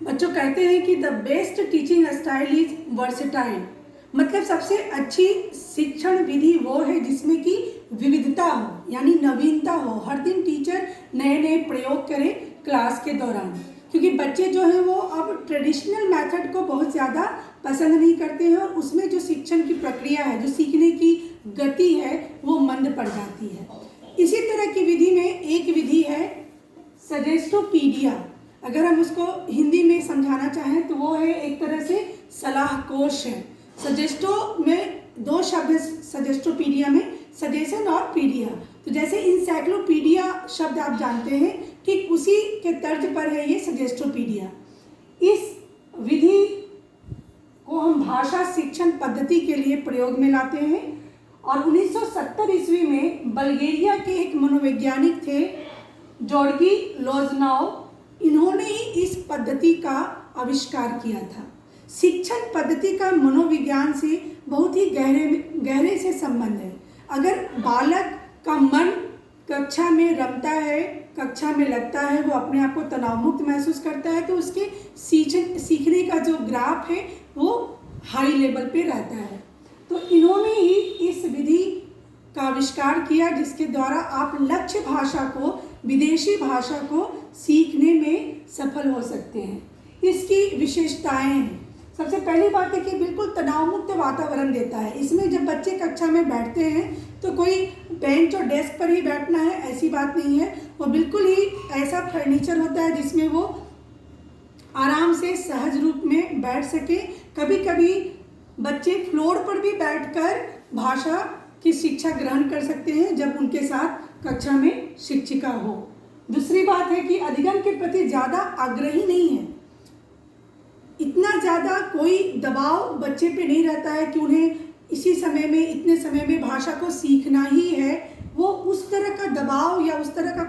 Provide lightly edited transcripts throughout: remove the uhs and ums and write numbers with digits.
बच्चों कहते हैं कि the best teaching style is versatile. मतलब सबसे अच्छी शिक्षण विधि वो है जिसमें कि विविधता हो, यानी नवीनता हो। हर दिन टीचर नए नए प्रयोग करे क्लास के दौरान, क्योंकि बच्चे जो हैं वो अब ट्रेडिशनल मेथड को बहुत ज़्यादा पसंद नहीं करते हैं और उसमें जो शिक्षण की प्रक्रिया है, जो सीखने की गति है, वो मंद पड़ जाती है। इसी तरह की विधि में एक विधि है सजेस्टोपीडिया। अगर हम उसको हिंदी में समझाना चाहें तो वो है एक तरह से सलाह कोश है। सजेस्टो में दो शब्द है सजेस्टोपीडिया में, सजेशन और पीडिया। तो जैसे इंसाइक्लोपीडिया शब्द आप जानते हैं, ठीक उसी के तर्ज पर है ये सजेस्टोपीडिया। इस विधि को हम भाषा शिक्षण पद्धति के लिए प्रयोग में लाते हैं और 1970 ईस्वी में बल्गेरिया के एक मनोवैज्ञानिक थे जॉर्गी लोजनाव, इन्होंने ही इस पद्धति का आविष्कार किया था। शिक्षण पद्धति का मनोविज्ञान से बहुत ही गहरे से संबंध है। अगर बालक का मन कक्षा में रमता है, कक्षा में लगता है, वो अपने आप को तनाव मुक्त महसूस करता है, तो उसके सीखने का जो ग्राफ है वो हाई लेवल पे रहता है। तो इन्होंने ही इस विधि का आविष्कार किया जिसके द्वारा आप लक्ष्य भाषा को, विदेशी भाषा को सीखने में सफल हो सकते हैं। इसकी विशेषताएं हैं, सबसे पहली बात है कि बिल्कुल तनाव मुक्त वातावरण देता है। इसमें जब बच्चे कक्षा में बैठते हैं तो कोई बेंच और डेस्क पर ही बैठना है ऐसी बात नहीं है। वो बिल्कुल ही ऐसा फर्नीचर होता है जिसमें वो आराम से सहज रूप में बैठ सके। कभी कभी बच्चे फ्लोर पर भी बैठकर भाषा की शिक्षा ग्रहण कर सकते हैं जब उनके साथ कक्षा में शिक्षिका हो। दूसरी बात है कि अधिगम के प्रति ज़्यादा आग्रही नहीं है। इतना ज़्यादा कोई दबाव बच्चे पे नहीं रहता है कि उन्हें इसी समय में, इतने समय में भाषा को सीखना ही है। वो उस तरह का दबाव या उस तरह का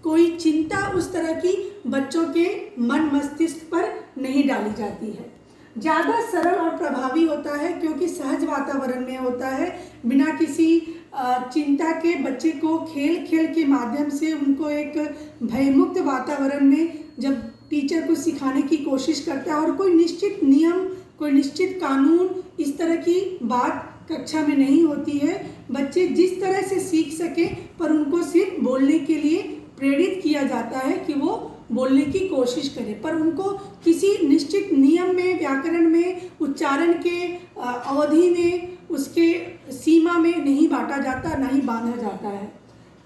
कोई चिंता उस तरह की बच्चों के मन मस्तिष्क पर नहीं डाली जाती है। ज़्यादा सरल और प्रभावी होता है क्योंकि सहज वातावरण में होता है। बिना किसी चिंता के बच्चे को खेल खेल के माध्यम से उनको एक भयमुक्त वातावरण में जब टीचर को सिखाने की कोशिश करता है और कोई निश्चित नियम, कोई निश्चित कानून, इस तरह की बात कक्षा में नहीं होती है। बच्चे जिस तरह से सीख सके, पर उनको सिर्फ बोलने के लिए प्रेरित किया जाता है कि वो बोलने की कोशिश करें, पर उनको किसी निश्चित नियम में, व्याकरण में, उच्चारण के अवधि में, उसके सीमा में नहीं बांटा जाता, नहीं बांधा जाता है।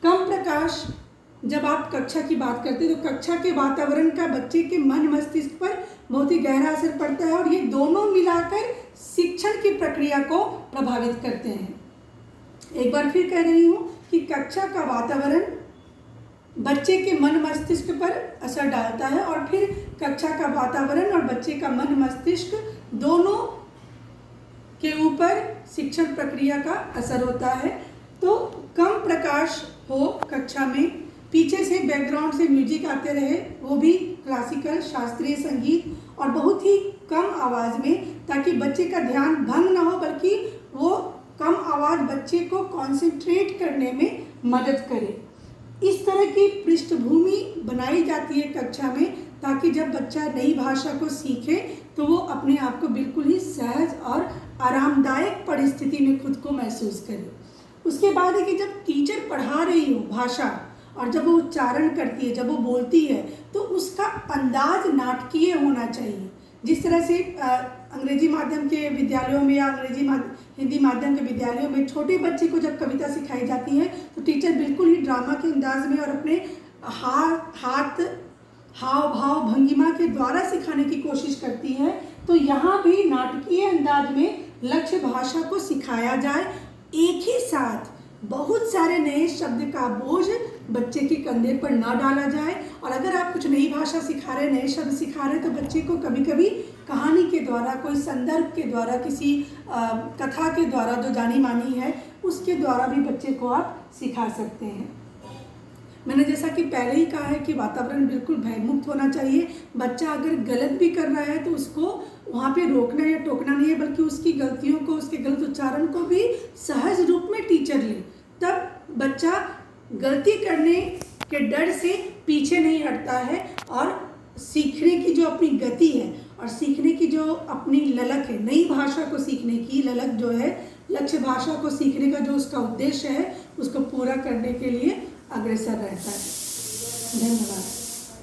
कम प्रकाश, जब आप कक्षा की बात करते हैं तो कक्षा के वातावरण का बच्चे के मन मस्तिष्क पर बहुत ही गहरा असर पड़ता है और ये दोनों मिलाकर शिक्षण की प्रक्रिया को प्रभावित करते हैं। एक बार फिर कह रही हूँ कि कक्षा का वातावरण बच्चे के मन मस्तिष्क पर असर डालता है और फिर कक्षा का वातावरण और बच्चे का मन मस्तिष्क दोनों के ऊपर शिक्षण प्रक्रिया का असर होता है। तो कम प्रकाश हो कक्षा में, पीछे से बैकग्राउंड से म्यूजिक आते रहे, वो भी क्लासिकल शास्त्रीय संगीत, और बहुत ही कम आवाज़ में, ताकि बच्चे का ध्यान भंग ना हो बल्कि वो कम आवाज़ बच्चे को कंसंट्रेट करने में मदद करे। इस तरह की पृष्ठभूमि बनाई जाती है कक्षा में ताकि जब बच्चा नई भाषा को सीखे तो वो अपने आप को बिल्कुल ही सहज और आरामदायक परिस्थिति में खुद को महसूस करे। उसके बाद है कि जब टीचर पढ़ा रही हो भाषा और जब वो उच्चारण करती है, जब वो बोलती है, तो उसका अंदाज नाटकीय होना चाहिए। जिस तरह से अंग्रेजी माध्यम के विद्यालयों में या हिंदी माध्यम के विद्यालयों में छोटे बच्चे को जब कविता सिखाई जाती है तो टीचर बिल्कुल ही ड्रामा के अंदाज में और अपने हाथ हाव भाव भंगिमा के द्वारा सिखाने की कोशिश करती है। तो यहाँ भी नाटकीय अंदाज में लक्ष्य भाषा को सिखाया जाए। एक ही साथ बहुत सारे नए शब्द का बोझ बच्चे के कंधे पर ना डाला जाए। और अगर आप कुछ नई भाषा सिखा रहे, नए शब्द सिखा रहे, तो बच्चे को कभी कभी कहानी के द्वारा, कोई संदर्भ के द्वारा, किसी कथा के द्वारा जो जानी मानी है उसके द्वारा भी बच्चे को आप सिखा सकते हैं। मैंने जैसा कि पहले ही कहा है कि वातावरण बिल्कुल भयमुक्त होना चाहिए। बच्चा अगर गलत भी कर रहा है तो उसको वहाँ पे रोकना या टोकना नहीं है, बल्कि उसकी गलतियों को, उसके गलत उच्चारण को भी सहज रूप में टीचर ले। तब बच्चा गलती करने के डर से पीछे नहीं हटता है और सीखने की जो अपनी गति है और सीखने की जो अपनी ललक है, नई भाषा को सीखने की ललक जो है, लक्ष्य भाषा को सीखने का जो उसका उद्देश्य है, उसको पूरा करने के लिए अग्रसर रहता है। धन्यवाद।